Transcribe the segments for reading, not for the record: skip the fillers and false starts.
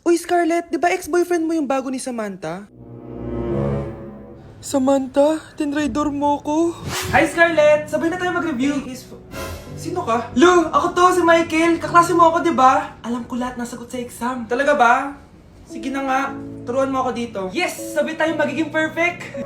Uy, Scarlett, di ba ex-boyfriend mo yung bago ni Samantha? Samantha, tinraidor mo ko. Hi, Scarlett! Sabay na tayo mag-review. Sino ka? Lu, ako to, si Michael. Kaklase mo ako, di ba? Alam ko lahat ng sagot sa exam. Talaga ba? Sige na nga, turuan mo ako dito. Yes! Sabay tayo magiging perfect!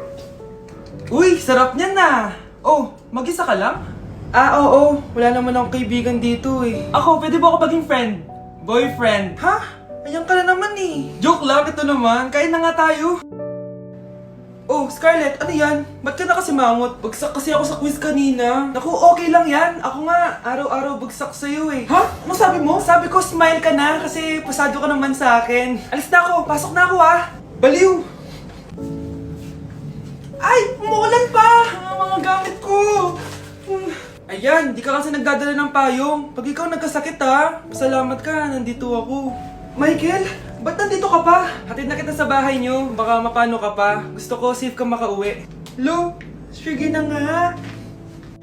Uy, sarap niyan na! Oh, mag-isa ka lang? Oo. Wala naman akong kaibigan dito eh. Ako, pwede ba ako maging friend? Boyfriend? Ha? Ayan ka na naman eh. Joke lang, ito naman. Kain na nga tayo. Oh, Scarlett, ano yan? Ba't ka na kasi mangot? Bagsak kasi ako sa quiz kanina. Naku, okay lang yan. Ako nga, araw-araw bagsak sa'yo eh. Ha? Ano sabi mo? Sabi ko, smile ka na kasi pasado ka naman sa akin. Alis na ako, pasok na ako ah. Baliw! Ay, umuulan pa! Ang mga gamit ko! Ayan, di ka kasi nagdadala ng payong. Pag ikaw nagkasakit ha, pasalamat ka, nandito ako. Michael, ba't nandito ka pa? Hatid na kita sa bahay niyo, baka mapano ka pa. Gusto ko safe ka makauwi. Lo, sige na nga.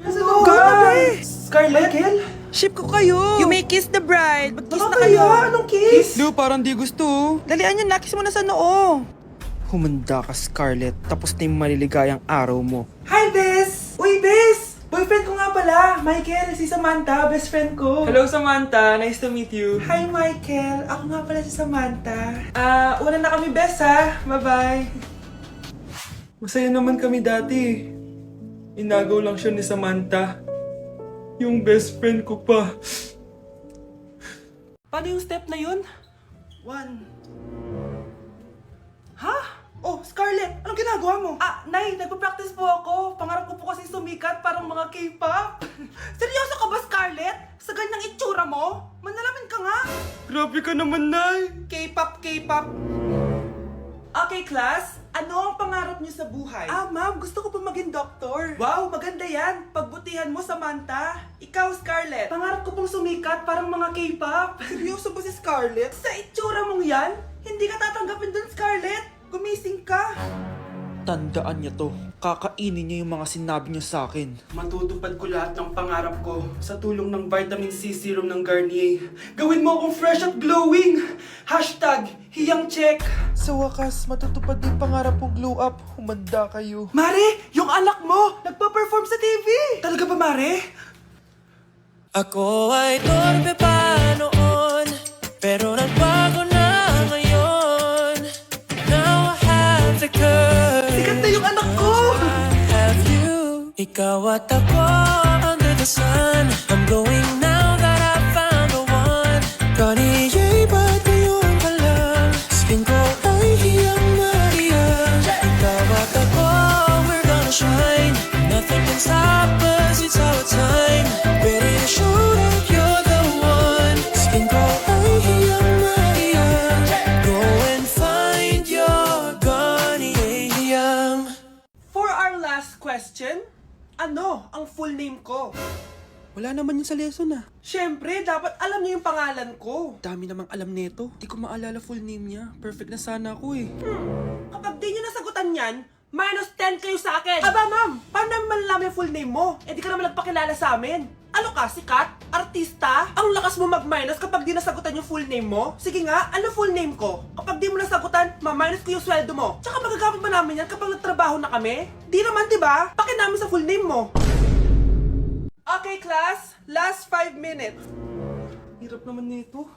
Nasa loob ka? Scarlett? Michael? Ship ko kayo! You may kiss the bride! Mag-kiss na Nakakaya, kayo! anong kiss? Lu, parang di gusto. Dalian nyo, nakis mo na sa noo! Humanda ka, Scarlett. Tapos na yung maliligayang araw mo. Hi, Bes! Uy, Bes! Boyfriend ko nga pala, Michael, si Samantha, best friend ko. Hello, Samantha. Nice to meet you. Hi, Michael. Ako nga pala si Samantha. Una na kami, Bes, ha? Bye-bye. Masaya naman kami dati. Inagaw lang siya ni Samantha. Yung best friend ko pa. Paano yung step na yun? 1. Ha? Oh, Scarlett! Anong ginagawa mo? Nay, nagpa-practice po ako. Pangarap ko po kasi sumikat parang mga K-pop. Seryoso ka ba, Scarlett? Sa ganyang itsura mo? Manalamin ka nga. Grabe ka naman, Nay. K-pop. Okay, class. Ano ang pangarap niyo sa buhay? Ma'am, gusto ko po maging doktor. Wow, maganda yan. Pagbutihan mo, Samantha. Ikaw, Scarlett. Pangarap ko pong sumikat parang mga K-pop. Seryoso ba si Scarlett? Sa itsura mong yan, hindi ka tatanggapin dun, Scarlett. Gumising ka! Tandaan niya to. Kakainin niya yung mga sinabi niya sa akin. Matutupad ko lahat ng pangarap ko sa tulong ng vitamin C serum ng Garnier. Gawin mo akong fresh at glowing! #hiyangcheck. Sa wakas, matutupad din pangarap kong glow up. Humanda kayo. Mare! Yung anak mo! Nagpa-perform sa TV! Talaga ba, Mare? Ako ay torpe pa noon, pero nagbago na ngayon. Now I have the courage. Sikat na yung anak ko! I have you. Ikaw at ako under the sun. I'm glowing now that I found the one. Garnier, ba't ngayon ka lang? Skin ko ay hiyang Maria. Ikaw at ako, we're gonna shine. Nothing can stop us, it's our time. Ready to show that you're the one. Skin ko ay hiyang Maria. Go and find your Garnier hiyang. For our last question, ano ang full name ko? Wala naman yun sa lesson ah. Siyempre, dapat alam niyo yung pangalan ko. Dami namang alam nito. Di ko maalala full name niya. Perfect na sana ako eh. Kapag di nyo nasagutan yan, -10 kayo sa akin. Aba, ma'am, paano namin malalaman yung full name mo? Eh di ka naman nagpakilala sa amin. Ano ka, sikat? Artista? Ang lakas mo mag-minus kapag di nasagutan yung full name mo? Sige nga, ano full name ko? Kapag di mo nasagutan, ma-minus ko yung sweldo mo. Tsaka magagamit ba namin yan kapag nagtrabaho na kami? Di naman, di ba? Paki namin sa full name mo. Okay, class. Last 5 minutes. Hirap naman nito.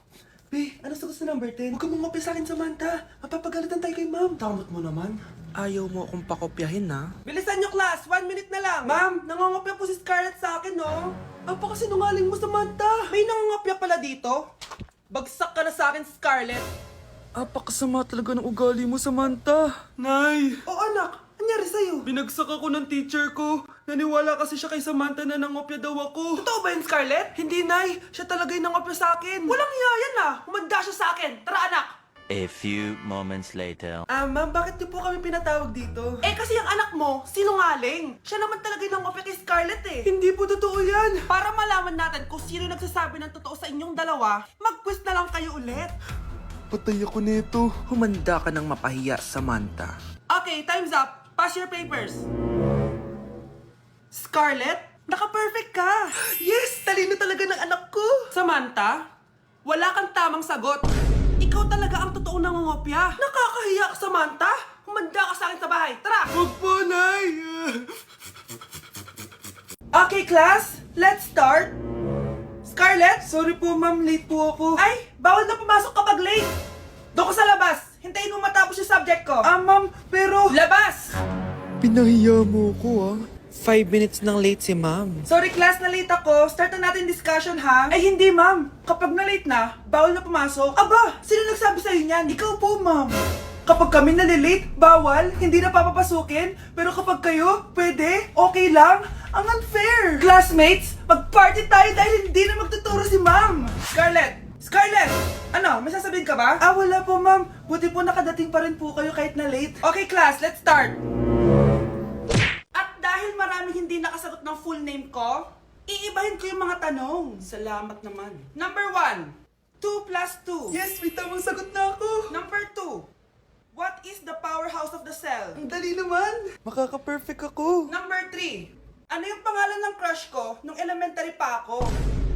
Be, ano sagot sa number 10? Huwag ka mong sa akin, Samantha. Mapapagalitan tayo kay ma'am. Tamot mo naman. Ayaw mo akong pakopyahin na. Bilisan nyo, class! 1 minute na lang! Ma'am, nangongopya po si Scarlett sa akin, no? Apakasinungaling mo, Samantha! May nangongopya pala dito? Bagsak ka na sa akin, Scarlett! Apakasama talaga ng ugali mo, Samantha. Nay! O anak, anyari sa'yo? Binagsak ako ng teacher ko. Naniwala kasi siya kay Samantha na nangopya daw ako. Totoo ba yun, Scarlett? Hindi, Nay! Siya talaga yung nangopya sa akin! Walang iya yan, ah! Humanda siya sa akin! Tara, anak! A few moments later. Ma'am, bakit niyo po kami pinatawag dito? Eh, kasi yung anak mo, sinungaling. Siya naman talaga yung nangopya kay Scarlett eh. Hindi po totoo yan. Para malaman natin kung sino nagsasabi ng totoo sa inyong dalawa, mag-quiz na lang kayo ulit. Patay ako nito. Humanda ka ng mapahiya, Samantha. Okay, time's up. Pass your papers. Scarlett, naka-perfect ka. Yes, talino talaga ng anak ko. Samantha, wala kang tamang sagot. ikaw talaga ang totoong nangongopya. Nakakahiya ka, Samantha. Humanda ka sa akin sa bahay. Tara! Huwag po, Nay! Okay, class. Let's start. Scarlett? Sorry po, ma'am. Late po ako. Ay, bawal na pumasok kapag late. Doon ka sa labas. Hintayin mo matapos yung subject ko. Ma'am, pero... Labas! Pinahiya mo ko, 5 minutes nang late si ma'am. Sorry class, na late ako. Start na natin discussion ha. Ay hindi ma'am. Kapag na late na, bawal na pumasok. Aba, sino nagsabi sa'yo niyan? Ikaw po ma'am. Kapag kami nalilate, bawal, hindi na papapasukin. Pero kapag kayo, pwede, okay lang. Ang unfair. Classmates, mag-party tayo dahil hindi na magtuturo si ma'am. Scarlett! Scarlett! Ano, may sasabihin ka ba? Wala po, ma'am. Buti po nakadating pa rin po kayo kahit na late. Okay class, let's start. At dahil maraming hindi nakasagot ng full name ko, iibahin ko yung mga tanong. Salamat naman. Number 1, 2 plus 2. Yes, may tamang sagot na ako. Number 2, what is the powerhouse of the cell? Ang dali naman. Makaka-perfect ako. Number 3, ano yung pangalan ng crush ko nung elementary pa ako?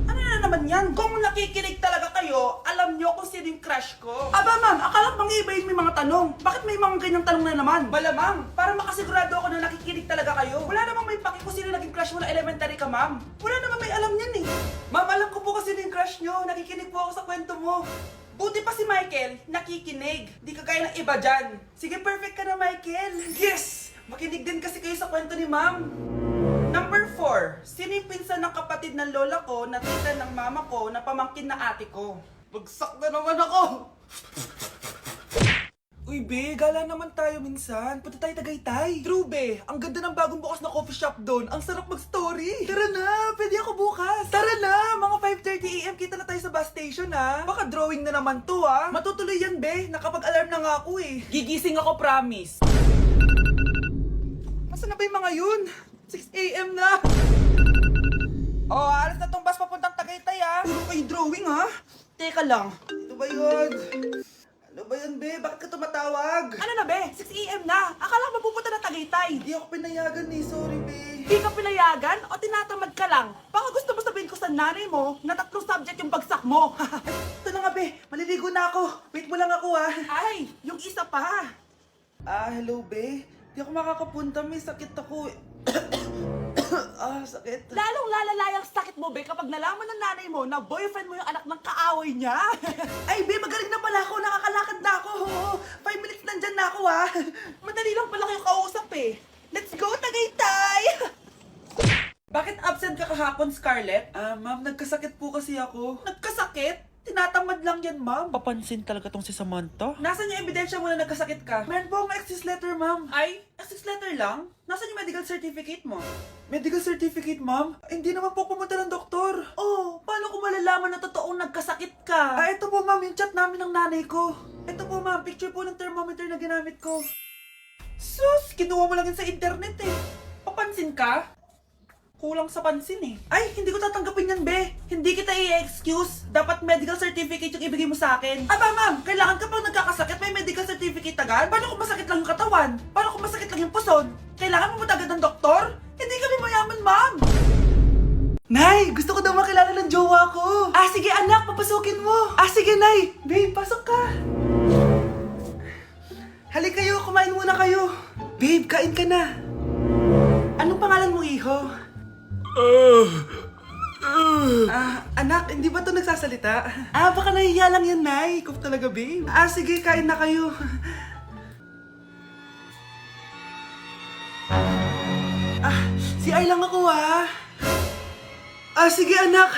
Ano na naman yan? Kung nakikinig talaga kayo, alam nyo kung sino yung crush ko. Aba ma'am, akala ko bang iibahin may mga tanong. Bakit may mga ganyang tanong na naman? Malamang, para makasigurado ako na nakikinig talaga kayo. Wala namang may paki kung sino naging crush mo na elementary ka ma'am. Wala namang may alam yan eh. Ma'am, alam ko po kasi sino yung crush nyo. Nakikinig po ako sa kwento mo. Buti pa si Michael, nakikinig. Di kagaya ng iba dyan. Sige, perfect ka na Michael. Yes! Makinig din kasi kayo sa kwento ni ma'am. Number 4, sino yung pinsan ng kapatid ng lola ko na tita ng mama ko na pamangkin na ate ko? Bagsak na naman ako. Uy, be, gala naman tayo minsan. Punta tayo Tagaytay. True, be. Ang ganda ng bagong bukas na coffee shop doon. Ang sarap mag-story. Tara na, pwede ako bukas. Tara na, mga 5:30 AM kita na tayo sa bus station, ha. Baka drawing na naman to, ha. Matutuloy yan, be. Nakapag-alarm na nga ako, eh. Gigising ako, promise. Nasaan na ba yung mga yun? 6 AM na. Oh, alas na tong bus papuntang Tagaytay, ha? Puro kayo drawing, ha. Teka lang. Ano ba yun? Ano ba yun, be? Bakit ka tumatawag? Ano na, be? 6 AM na. Akala ko mapupunta na Tagaytay. Hindi ako pinayagan, eh. Sorry, be. Hindi ka pinayagan o tinatamad ka lang? Baka gusto mo sabihin ko sa nanay mo na 3 subject yung bagsak mo. Ito na nga, be. Maliligo na ako. Wait mo lang ako, ha. Ay, yung isa pa. Hello, be. Di ako makakapunta, may sakit ako. Sakit. Lalong lalala yung sakit mo, be, kapag nalaman ng nanay mo na boyfriend mo yung anak ng kaaway niya. Ay, be, magaling na pala ako. Nakakalakad na ako. 5 minutes nandyan na ako, ha. Madali lang pala kayo kausap eh. Let's go, Tagaytay! Bakit absent ka kahapon, Scarlett? Ma'am, nagkasakit po kasi ako. Nagkasakit? Tinatamad lang yan, ma'am. Papansin talaga tong si Samantha. Nasaan yung ebidensya mo na nagkasakit ka? Meron po akong excuse letter, ma'am. Ay, access letter lang? Nasaan yung medical certificate mo? Medical certificate, ma'am? Hindi naman po pumunta ng doktor. Oh, paano ko malalaman na totoong nagkasakit ka? Ito po, ma'am, yung chat namin ng nanay ko. Ito po, ma'am, picture po ng thermometer na ginamit ko. Sus, kinuha mo lang yun sa internet eh. Papansin ka? Kulang sa pansin eh. Ay, hindi ko tatanggapin yan, be. Hindi kita i-excuse. Dapat medical certificate yung ibigay mo sa akin. Aba, ma'am, kailangan ka pang nagkakasakit, may medical certificate agad? Paano kung masakit lang yung katawan? Paano kung masakit lang yung puson? Kailangan mo agad ng doktor? Hindi kami mayaman, ma'am. Nay, gusto ko daw makilala ng jowa ko. Sige anak, papasukin mo. Sige, Nay. Babe, pasok ka. Halika kayo, kumain muna kayo. Babe, kain ka na. Anong pangalan mo, iho? Anak, hindi ba ito nagsasalita? Baka nahihiya lang yan, Nay. Ikaw talaga, babe. Sige, kain na kayo. CR lang ako, ha. Sige, anak.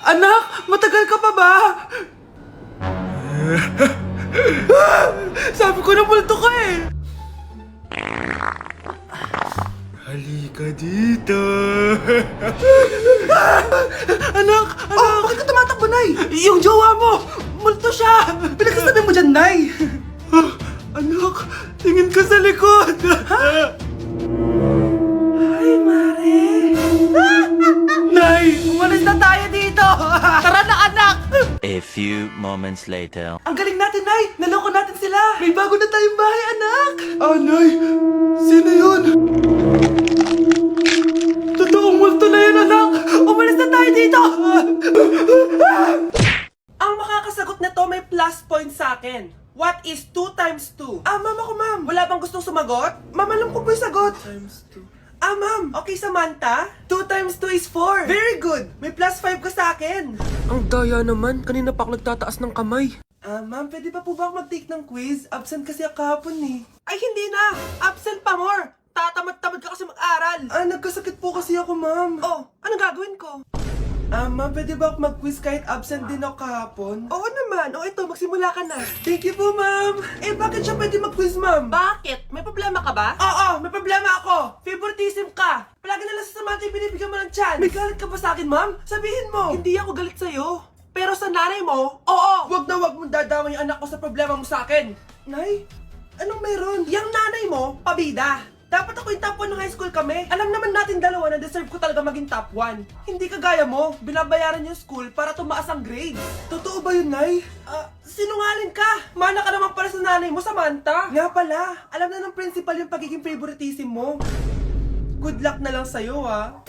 Anak, matagal ka pa ba? Sabi ko na multo ka eh. Halika dito. Anak! Bakit ka tumatakbo, Nay? Yung jowa mo! Multo siya! Pinagsasabi mo dyan, Nay! Anak, tingin ka sa likod! Ay, Mare! Nay, umalis na tayo dito! Tara na, anak! A few moments later. Ang galing natin, Nay! Naloko natin sila! May bago na tayong bahay, anak! Nay! Sino yun? Totoong multo na yun, anak! Umalis na tayo dito! Ang makakasagot na to may plus point sa akin. What is 2 times 2? Ah, ma'am ako, ma'am. Wala bang gustong sumagot? Ma'am, alam ko po yung sagot. Times 2. Ah, ma'am. Okay, Samantha? 2 times 2 is 4. Very good! May plus 5 ka sa akin. Ang daya naman. Kanina pa ako nagtataas ng kamay. Ah, ma'am, pwede pa po ba ako mag-take ng quiz? Absent kasi ako kahapon eh. Ay, hindi na! Absent pa more! Tatamad-tamad ka kasi mag-aral. Ah, nagkasakit po kasi ako, ma'am. Oh, anong gagawin ko? Ah, ma'am, pwede ba ako mag-quiz kahit absent din ako kahapon? Oo naman. O ito, magsimula ka na. Thank you po, ma'am. Eh, bakit siya pwede mag-quiz, ma'am? Bakit? May problema ka ba? Oo, may problema ako. Favoritism ka. Palagi na lang sa Samantha yung binibigyan mo ng chance. May galit ka ba sa akin, ma'am? Sabihin mo. Hindi ako galit sa'yo. Pero sa nanay mo, oo. Wag na wag mong dadamay yung anak ko sa problema mo sa akin. Nay, anong meron? Yang nanay mo, pabida. Dapat ako yung top 1 ng high school kami. Alam naman natin dalawa na deserve ko talaga maging top 1. Hindi kagaya mo, binabayaran yung school para tumaas ang grades. Totoo ba yun, Nay? Sinungaling ka! Mana ka naman para sa nanay mo, Samantha. Nga pala, alam na ng principal yung pagiging favoritism mo. Good luck na lang sa'yo, ah.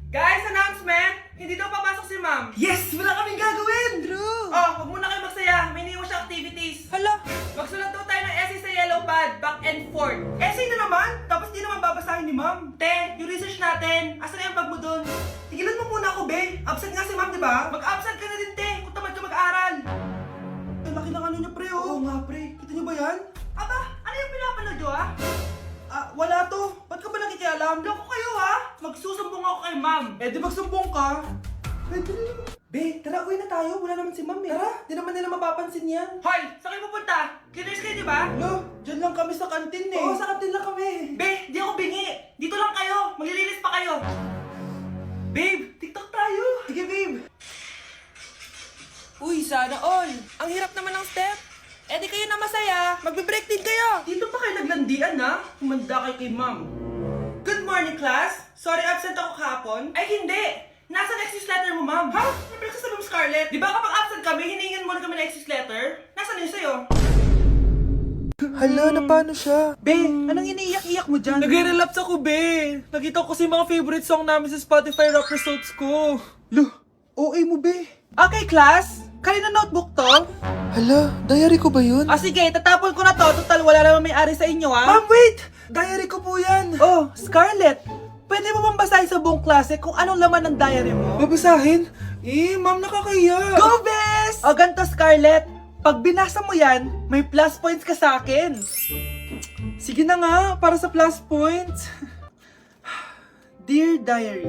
Guys, announcement! Hindi daw papasok si ma'am. Yes! Wala kaming gagawin! True! Oh, huwag muna kayo magsaya. May iniwan siya activities. Hala! Magsulat daw tayo ng essay sa yellow pad, back and forth. Essay na naman! Tapos di naman babasahin ni ma'am. Te, yung research natin, asan na yung bag mo dun? Tigilan mo muna ako, be. Absent nga si ma'am, di ba? Mag-absent ka na din, te, kung tamad ka mag-aral. Ang laki ng ano niya, pre, oh. Oo nga, pre. Kita niyo ba yan? Aba, ano yung pinapanood nyo, ha? Wala to. Ba't ka ba nakikialam? Loko kayo, ha? Magsusumbong ako kay ma'am. Eh, di magsumbong ka. Pwede na. Be, tara, uwi na tayo. Wala naman si ma'am, eh. Tara, di naman nila mapapansin yan. Hoy, saan kayo pupunta? Cleaners kayo, di ba? Lo, dyan lang kami sa kantin, eh. Oo, sa kantin lang kami. Be, di ako bingi. Dito lang kayo. Maglilinis pa kayo. Babe, TikTok tayo. Sige, babe. Uy, sana all. Ang hirap naman ng step. Eh di kayo na masaya. Magbe-break din kayo. Dito pa kayo naglandian na. Humanda kayo kay ma'am. Good morning, class. Sorry absent ako kahapon. Ay, hindi. Nasa excuse letter mo, ma'am. Ha? Ano pinagsasabi mo, Scarlett? Di ba kapag absent kami, hiningan mo na kami ng excuse letter? Nasaan yun sa'yo? Hala, na paano siya? Be, anong iniiyak-iyak mo dyan? Nagre-relapse ako, be. Nakita ko kasi mga favorite song namin sa Spotify rap results ko. Lo, OA mo, be. Okay, class. Kanina notebook to? Hala, diary ko ba yun? Sige, tatapon ko na to. Total, wala naman may-ari sa inyo, ha? Ma'am, wait! Diary ko po yan. Oh, Scarlett, pwede mo bang basahin sa buong klase kung anong laman ng diary mo? Babasahin? Ma'am, nakakahiya. Go, Bes! O ganito, Scarlett. Pag binasa mo yan, may plus points ka sa akin. Sige na nga, para sa plus points. Dear Diary,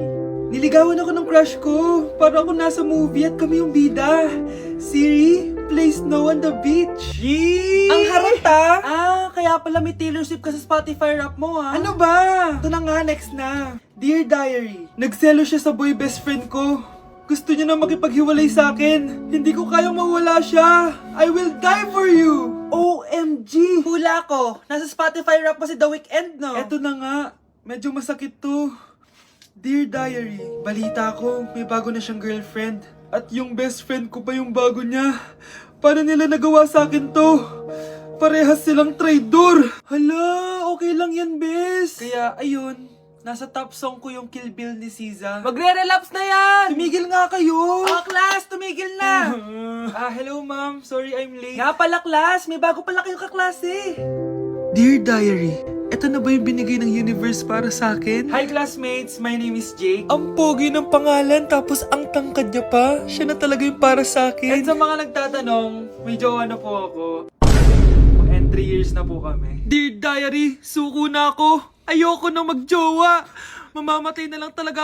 niligawan ako ng crush ko. Para ako nasa movie at kami yung bida. Siri, play Snow on the Beach. Yee! Ang harap kaya pala may Taylor Swift ka sa Spotify rap mo, ha? Ano ba? Ito na nga, next na. Dear Diary, nagselo siya sa boy best friend ko. Gusto niya na makipaghiwalay sa akin. Hindi ko kayang mawala siya. I will die for you. OMG! Hula ko. Nasa Spotify rap mo si The Weeknd, no? Eto na nga, medyo masakit to. Dear Diary, balita ko, may bago na siyang girlfriend. At yung best friend ko pa yung bago niya. Paano nila nagawa sa akin to? Parehas silang traidor. Hala, okay lang yan, bes. Kaya, ayun, nasa top song ko yung Kill Bill ni SZA. Magre-relapse na yan! Tumigil nga kayo! Oh, class, tumigil na! Hello ma'am, sorry I'm late. Nga pala, class, may bago pala kayong kaklase. Dear Diary, eto na ba yung binigay ng universe para sa akin? Hi classmates, my name is Jake. Ang pogi ng pangalan tapos ang tangkad niya pa. Siya na talaga yung para sa akin. At sa mga nagtatanong, may jowa na po ako. And 3 years na po kami. Dear Diary, suko na ako. Ayoko na magjowa. Mamamatay na lang talaga